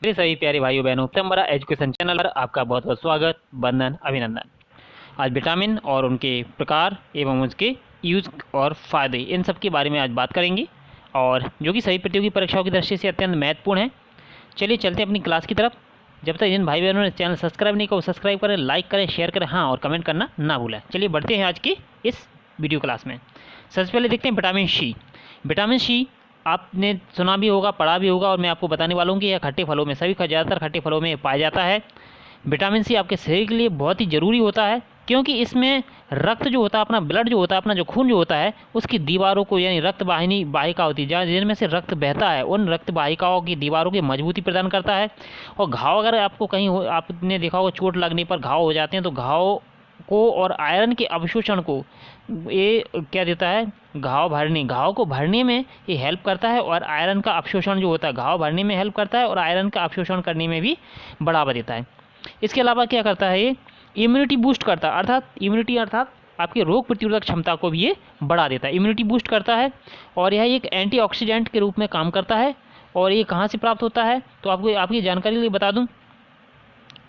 मेरे सभी प्यारे भाइयों बहनों, हमारा एजुकेशन चैनल पर आपका बहुत बहुत स्वागत, वंदन, अभिनंदन। आज विटामिन और उनके प्रकार एवं उसके यूज और फायदे इन सब के बारे में आज बात करेंगे, और जो कि सभी प्रतियोगी परीक्षाओं की दृष्टि से अत्यंत महत्वपूर्ण है। चलिए चलते हैं अपनी क्लास की तरफ। जब तक जिन भाई बहनों ने चैनल सब्सक्राइब नहीं किया वो सब्सक्राइब करें, लाइक करें, शेयर करें, हाँ, और कमेंट करना ना भूलें। चलिए बढ़ते हैं आज की इस वीडियो क्लास में। सबसे पहले देखते हैं विटामिन सी। विटामिन सी आपने सुना भी होगा, पढ़ा भी होगा, और मैं आपको बताने वाला हूँ कि यह खट्टे फलों में, सभी ज़्यादातर खट्टे फलों में पाया जाता है। विटामिन सी आपके शरीर के लिए बहुत ही ज़रूरी होता है, क्योंकि इसमें रक्त जो होता है, अपना ब्लड जो होता है, अपना जो खून जो होता है, उसकी दीवारों को, यानी रक्त वाहिनी वाहिका होती है जहाँ जिनमें से रक्त बहता है, उन रक्त वाहिकाओं की दीवारों की मजबूती प्रदान करता है। और घाव अगर आपको कहीं हो, आपने देखा होगा चोट लगने पर घाव हो जाते हैं, तो घाव को और आयरन के अवशोषण को ये क्या देता है, घाव को भरने में ये हेल्प करता है, और आयरन का अवशोषण जो होता है घाव भरने में हेल्प करता है, और आयरन का अवशोषण करने में भी बढ़ावा देता है। इसके अलावा क्या करता है, ये इम्यूनिटी बूस्ट करता है, अर्थात आपकी रोग प्रतिरोधक क्षमता को भी ये बढ़ा देता है, इम्यूनिटी बूस्ट करता है। और यह एक एंटीऑक्सीडेंट के रूप में काम करता है। और ये कहाँ से प्राप्त होता है, तो आपको आपकी जानकारी के लिए बता दूं,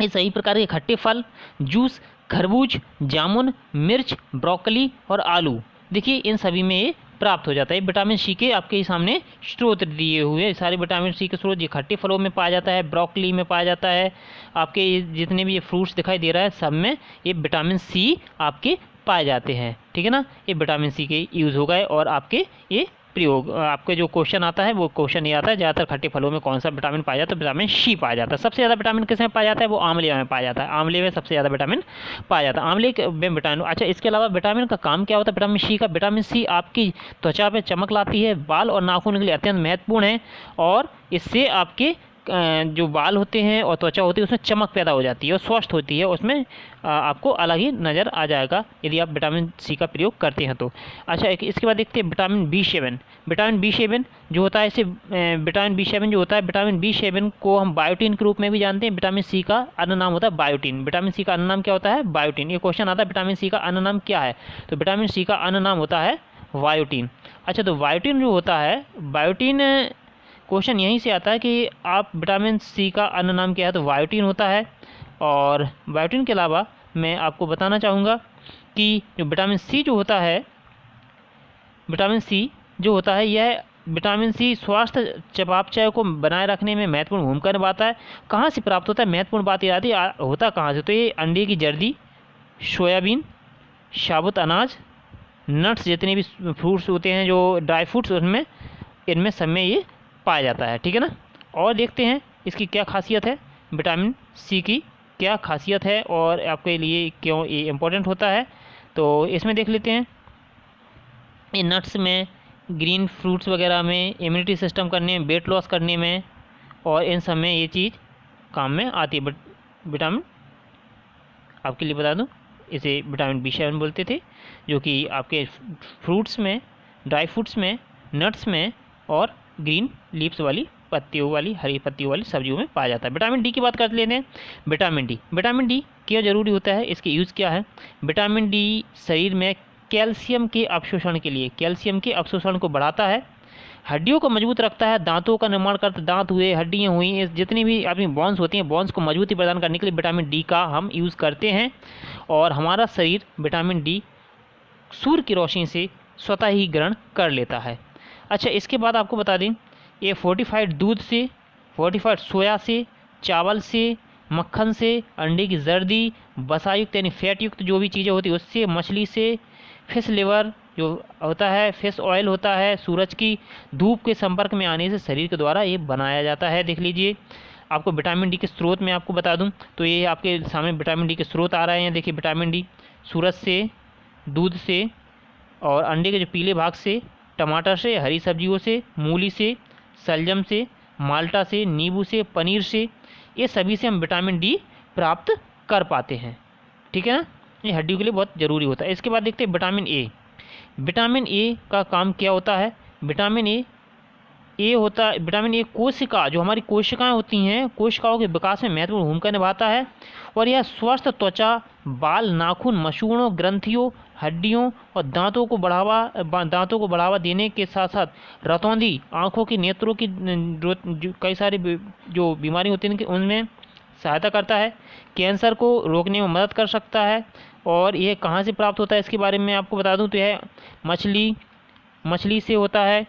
ये सही प्रकार के खट्टे फल, जूस, खरबूज, जामुन, मिर्च, ब्रोकली और आलू, देखिए इन सभी में ये प्राप्त हो जाता है। विटामिन सी के आपके सामने स्रोत दिए हुए सारे विटामिन सी के स्रोत ये खट्टे फलों में पाया जाता है, ब्रोकली में पाया जाता है, आपके ये जितने भी ये फ्रूट्स दिखाई दे रहा है सब में ये विटामिन सी आपके पाए जाते हैं। ठीक है ना, ये विटामिन सी के यूज़ हो गए। और आपके ये प्रयोग, आपके जो क्वेश्चन आता है वो क्वेश्चन ये आता है, ज़्यादातर खट्टे फलों में कौन सा विटामिन पाया जाता है, विटामिन सी पाया जाता है। सबसे ज़्यादा विटामिन किस में पाया जाता है, वो आंवले में पाया जाता है, आंवले में सबसे ज़्यादा विटामिन पाया जाता है, आंवले में विटामिन। अच्छा, इसके अलावा विटामिन का काम क्या होता है विटामिन सी का, विटामिन सी आपकी त्वचा पर चमक लाती है, बाल और नाखून के लिए अत्यंत महत्वपूर्ण है, और इससे आपके जो बाल होते हैं और त्वचा होती है उसमें चमक पैदा हो जाती है और स्वस्थ होती है, उसमें आपको अलग ही नज़र आ जाएगा यदि आप विटामिन सी का प्रयोग करते हैं तो। अच्छा, इसके बाद देखते हैं विटामिन बी7। विटामिन बी7 जो होता है, इसे विटामिन बी7 जो होता है, विटामिन बी7 को हम बायोटीन के रूप में भी जानते हैं। विटामिन सी का अन्य नाम होता है बायोटीन। विटामिन सी का अन्य नाम क्या होता है, बायोटीन। ये क्वेश्चन आता है विटामिन सी का अन्य नाम क्या है, तो विटामिन सी का अन्य नाम होता है बायोटीन। अच्छा, तो बायोटीन जो होता है, बायोटीन क्वेश्चन यहीं से आता है कि आप विटामिन सी का अन्य नाम क्या है, तो बायोटीन होता है। और बायोटीन के अलावा मैं आपको बताना चाहूँगा कि जो विटामिन सी जो होता है, विटामिन सी जो होता है, यह विटामिन सी स्वास्थ्य चयापचय को बनाए रखने में महत्वपूर्ण भूमिका निभाता है। कहाँ से प्राप्त होता है, महत्वपूर्ण बात ये आती है, होता कहाँ से, तो ये अंडे की जर्दी, सोयाबीन, साबुत अनाज, नट्स, जितने भी फ्रूट्स होते हैं जो ड्राई फ्रूट्स, उनमें इनमें सब में ये पाया जाता है। ठीक है ना। और देखते हैं इसकी क्या खासियत है, विटामिन सी की क्या खासियत है और आपके लिए क्यों ये इम्पोर्टेंट होता है, तो इसमें देख लेते हैं। ये नट्स में, ग्रीन फ्रूट्स वगैरह में, इम्यूनिटी सिस्टम करने में, वेट लॉस करने में, और इन सब में ये चीज़ काम में आती है। बट विटामिन आपके लिए बता दूं, इसे विटामिन बी7 बोलते थे, जो कि आपके फ्रूट्स में, ड्राई फ्रूट्स में, नट्स में और ग्रीन लीव्स वाली पत्तियों वाली, हरी पत्तियों वाली सब्जियों में पाया जाता है। विटामिन डी की बात कर लेते हैं। विटामिन डी क्यों जरूरी होता है, इसके यूज़ क्या है। विटामिन डी शरीर में कैल्शियम के अवशोषण के लिए, कैल्शियम के अवशोषण को बढ़ाता है, हड्डियों को मजबूत रखता है, दांतों का निर्माण करता है, दांत हुए, हड्डियाँ हुई, जितनी भी अपनी बॉन्स होती हैं, बॉन्स को मजबूती प्रदान करने के लिए विटामिन डी का हम यूज़ करते हैं। और हमारा शरीर विटामिन डी सूर्य की रोशनी से स्वतः ही ग्रहण कर लेता है। अच्छा, इसके बाद आपको बता दें, ये फोर्टिफाइड दूध से, फोर्टिफाइड सोया से, चावल से, मक्खन से, अंडे की जर्दी, वसायुक्त यानी फैट युक्त जो भी चीज़ें होती है उससे, मछली से, फिश लिवर जो होता है, फिश ऑयल होता है, सूरज की धूप के संपर्क में आने से शरीर के द्वारा ये बनाया जाता है। देख लीजिए, आपको विटामिन डी के स्रोत में आपको बता दूं, तो ये आपके सामने विटामिन डी के स्रोत आ रहे हैं। देखिए, विटामिन डी सूरज से, दूध से, और अंडे के जो पीले भाग से, टमाटर से, हरी सब्जियों से, मूली से, शलजम से, माल्टा से, नींबू से, पनीर से, ये सभी से हम विटामिन डी प्राप्त कर पाते हैं। ठीक है ना, ये हड्डियों के लिए बहुत ज़रूरी होता है। इसके बाद देखते हैं विटामिन ए। विटामिन ए का काम क्या होता है। विटामिन ए ए होता है, विटामिन ए कोशिका, जो हमारी कोशिकाएं होती हैं, कोशिकाओं के विकास में महत्वपूर्ण भूमिका निभाता है। और यह स्वस्थ त्वचा, बाल, नाखून, मसूड़ों, ग्रंथियों, हड्डियों और दांतों को बढ़ावा देने के साथ साथ रतौंधी, आँखों की, नेत्रों की कई सारी जो बीमारी होती हैं उनमें सहायता करता है। कैंसर को रोकने में मदद कर सकता है। और यह कहाँ से प्राप्त होता है इसके बारे में आपको बता दूं तो यह मछली से होता है,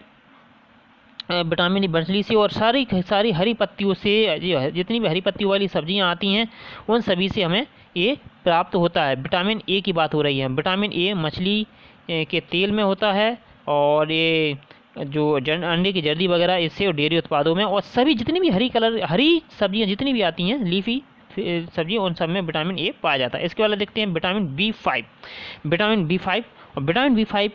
विटामिन ई मछली से, और सारी हरी पत्तियों से, जितनी भी हरी पत्तियों वाली सब्जियां आती हैं उन सभी से हमें ये प्राप्त होता है। विटामिन ए की बात हो रही है। विटामिन ए मछली के तेल में होता है, और ये जो अंडे की जर्दी वगैरह इससे, और डेयरी उत्पादों में, और सभी जितनी भी हरी सब्जियां जितनी भी आती हैं, लीफी सब्जियां, उन सब में विटामिन ए पाया जाता है। इसके वाला देखते हैं विटामिन बी 5। और विटामिन बी 5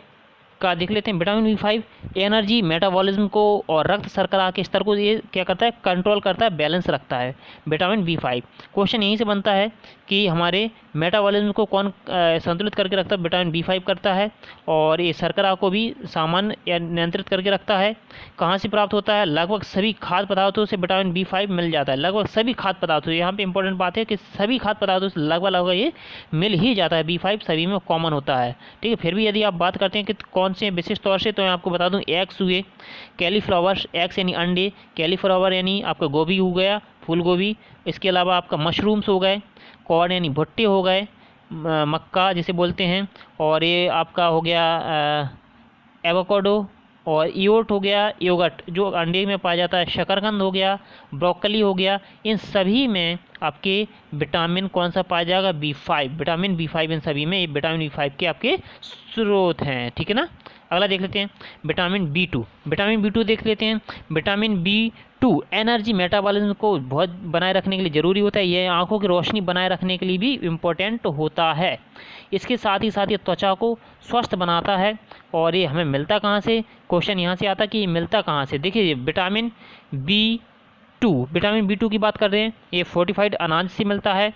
का देख लेते हैं। विटामिन बी 5 एनर्जी, मेटाबॉलिज्म को और रक्त शर्करा के स्तर को ये क्या करता है, कंट्रोल करता है, बैलेंस रखता है विटामिन बी 5। क्वेश्चन यहीं से बनता है कि हमारे मेटाबॉलिज्म को कौन संतुलित करके रखता है, विटामिन बी 5 करता है। और ये शर्करा को भी सामान्य या नियंत्रित करके रखता है। कहाँ से प्राप्त होता है, लगभग सभी खाद्य पदार्थों से विटामिन बी 5 मिल जाता है। लगभग सभी खाद्य पदार्थों, यहाँ पे इंपॉर्टेंट बात है कि सभी खाद्य पदार्थों से लगभग ये मिल ही जाता है। बी 5 सभी में कॉमन होता है, ठीक है। फिर भी यदि आप बात करते हैं कि कौन से विशिष्ट तौर से, तो मैं आपको बता दूं, एग्स हुए, कैलीफ्लावर, एग्स यानी अंडे, कैलीफ्लावर यानी आपका गोभी हो गया, फूल गोभी। इसके अलावा आपका मशरूम्स हो गए, कॉर्न यानी भुट्टे हो गए, मक्का जिसे बोलते हैं, और ये आपका हो गया एवोकाडो, और ईओट हो गया, योगर्ट जो अंडे में पाया जाता है, शकरकंद हो गया, ब्रोकली हो गया। इन सभी में आपके विटामिन कौन सा पाया जाएगा, बी 5। विटामिन बी 5 इन सभी में, ये विटामिन बी 5 के आपके स्रोत हैं, ठीक है ना। अगला देख लेते हैं विटामिन बी 2। विटामिन बी 2 देख लेते हैं। विटामिन बी 2 एनर्जी, मेटाबॉलिज्म को बहुत बनाए रखने के लिए ज़रूरी होता है। यह आंखों की रोशनी बनाए रखने के लिए भी इम्पोर्टेंट होता है। इसके साथ ही ये त्वचा को स्वस्थ बनाता है। और ये हमें मिलता कहाँ से, क्वेश्चन यहाँ से आता कि ये मिलता कहाँ से। देखिए विटामिन बी 2 की बात कर रहे हैं, ये फोर्टिफाइड अनाज से मिलता है।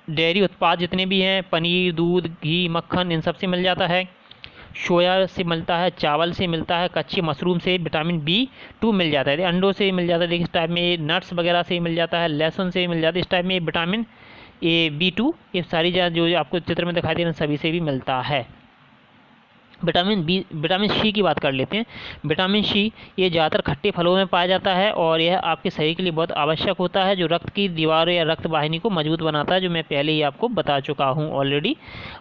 डेयरी उत्पाद जितने भी हैं, पनीर, दूध, घी, मक्खन, इन सब से मिल जाता है। सोया से मिलता है, चावल से मिलता है, कच्चे मशरूम से विटामिन बी 2 मिल जाता है, अंडों से मिल जाता है। देखिए इस टाइप में नट्स वगैरह से मिल जाता है, लहसुन से मिल जाता है। इस टाइप में विटामिन बी 2 ये सारी जो आपको चित्र में दिखाई दे रहे हैं सभी से भी मिलता है। विटामिन सी की बात कर लेते हैं। विटामिन सी ये ज़्यादातर खट्टे फलों में पाया जाता है, और यह आपके शरीर के लिए बहुत आवश्यक होता है, जो रक्त की दीवारों या रक्त वाहिनी को मजबूत बनाता है, जो मैं पहले ही आपको बता चुका हूँ ऑलरेडी।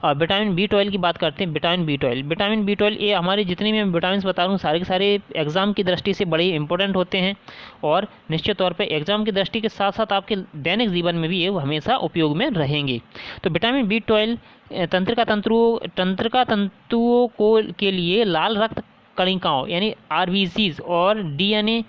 और विटामिन बी 12 की बात करते हैं। विटामिन बी 12 ये हमारे जितने भी मैं विटामिन बता रहा हूँ सारे के सारे एग्जाम की दृष्टि से बड़े इंपॉर्टेंट होते हैं, और निश्चित तौर पर एग्जाम की दृष्टि के साथ साथ आपके दैनिक जीवन में भी ये हमेशा उपयोग में रहेंगे। तो विटामिन बी 12 तंत्रिका तंतुओं के लिए लाल रक्त कणिकाओं यानी आरबीसीज और डीएनए,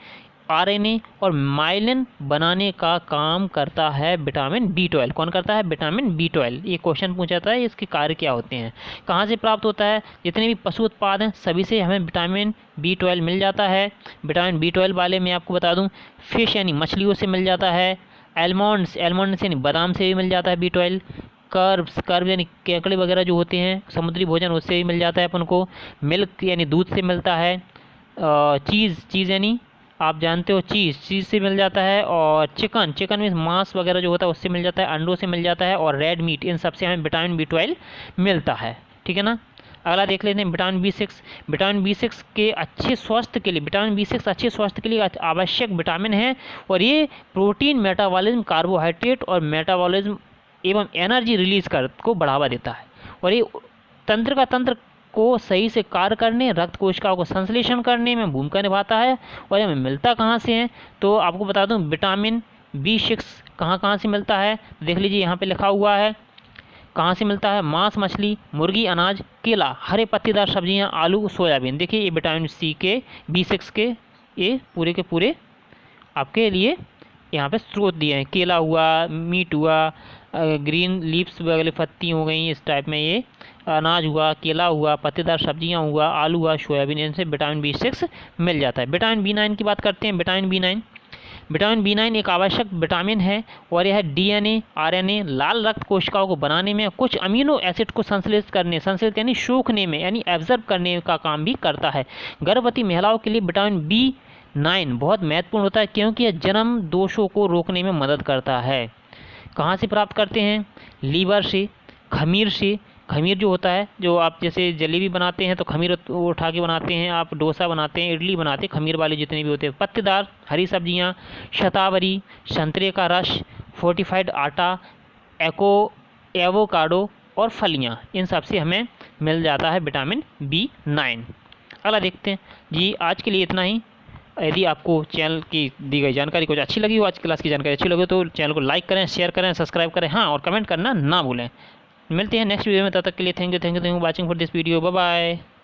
आरएनए और माइलिन बनाने का काम करता है विटामिन बी 12। कौन करता है, विटामिन बी 12। ये क्वेश्चन पूछा था, इसके कार्य क्या होते हैं, कहाँ से प्राप्त होता है। जितने भी पशु उत्पाद हैं सभी से हमें विटामिन बी 12 मिल जाता है। विटामिन बी 12 वाले मैं आपको बता दूं, फिश यानी मछलियों से मिल जाता है। एलमंड्स यानी बादाम से भी मिल जाता है बी 12। कर्ब यानी केकड़े वगैरह जो होते हैं समुद्री भोजन, उससे भी मिल जाता है अपन को। मिल्क यानी दूध से मिलता है। चीज़ यानी आप जानते हो चीज़ से मिल जाता है। और चिकन में मांस वगैरह जो होता है उससे मिल जाता है, अंडों से मिल जाता है। और रेड मीट, इन सब से हमें विटामिन बी 12 मिलता है, ठीक है ना। अगला देख लेते हैं विटामिन बी 6। विटामिन बी 6 के अच्छे स्वास्थ्य के लिए, विटामिन बी 6 अच्छे स्वास्थ्य के लिए आवश्यक विटामिन है। और ये प्रोटीन मेटाबॉलिज्म, कार्बोहाइड्रेट और मेटाबॉलिज्म एवं एनर्जी रिलीज को बढ़ावा देता है। और ये तंत्र को सही से कार्य करने, रक्त कोशिकाओं को संश्लेषण करने में भूमिका निभाता है। और हमें मिलता कहाँ से है, तो आपको बता दूं विटामिन बी 6 कहाँ से मिलता है। देख लीजिए यहाँ पे लिखा हुआ है कहाँ से मिलता है। मांस, मछली, मुर्गी, अनाज, केला, हरे पत्तेदार सब्जियाँ, आलू, सोयाबीन। देखिए ये विटामिन सी के बी 6 के ये पूरे के पूरे आपके लिए यहाँ पे स्रोत दिए हैं। केला हुआ, मीट हुआ, ग्रीन लीव्स वाली पत्ती हो गई, इस टाइप में ये अनाज हुआ, केला हुआ, पत्तेदार सब्जियां हुआ, आलू हुआ, सोयाबीन, इनसे विटामिन बी 6 मिल जाता है। विटामिन बी 9 की बात करते हैं। विटामिन बी 9 एक आवश्यक विटामिन है, और यह डीएनए, आरएनए, लाल रक्त कोशिकाओं को बनाने में, कुछ अमीनो एसिड को संश्लेषित यानी सोखने में यानी एब्जर्व करने का काम भी करता है। गर्भवती महिलाओं के लिए विटामिन 9 बहुत महत्वपूर्ण होता है क्योंकि यह जन्म दोषों को रोकने में मदद करता है। कहाँ से प्राप्त करते हैं? लीवर से, खमीर से। खमीर जो होता है, जो आप जैसे जलेबी बनाते हैं तो खमीर उठा के बनाते हैं, आप डोसा बनाते हैं, इडली बनाते हैं, खमीर वाले जितने भी होते हैं। पत्तेदार हरी सब्जियां, शतावरी, संतरे का रस, फोर्टिफाइड आटा, एवोकाडो और फलियां, इन सब से हमें मिल जाता है विटामिन B9। अगला देखते हैं जी। आज के लिए इतना ही। यदि आपको चैनल की दी गई जानकारी कुछ अच्छी लगी हो, आज क्लास की जानकारी अच्छी लगी हो, तो चैनल को लाइक करें, शेयर करें, सब्सक्राइब करें, हाँ, और कमेंट करना ना भूलें। मिलते हैं नेक्स्ट वीडियो में, तब तक के लिए thank you watching for this video. Bye bye.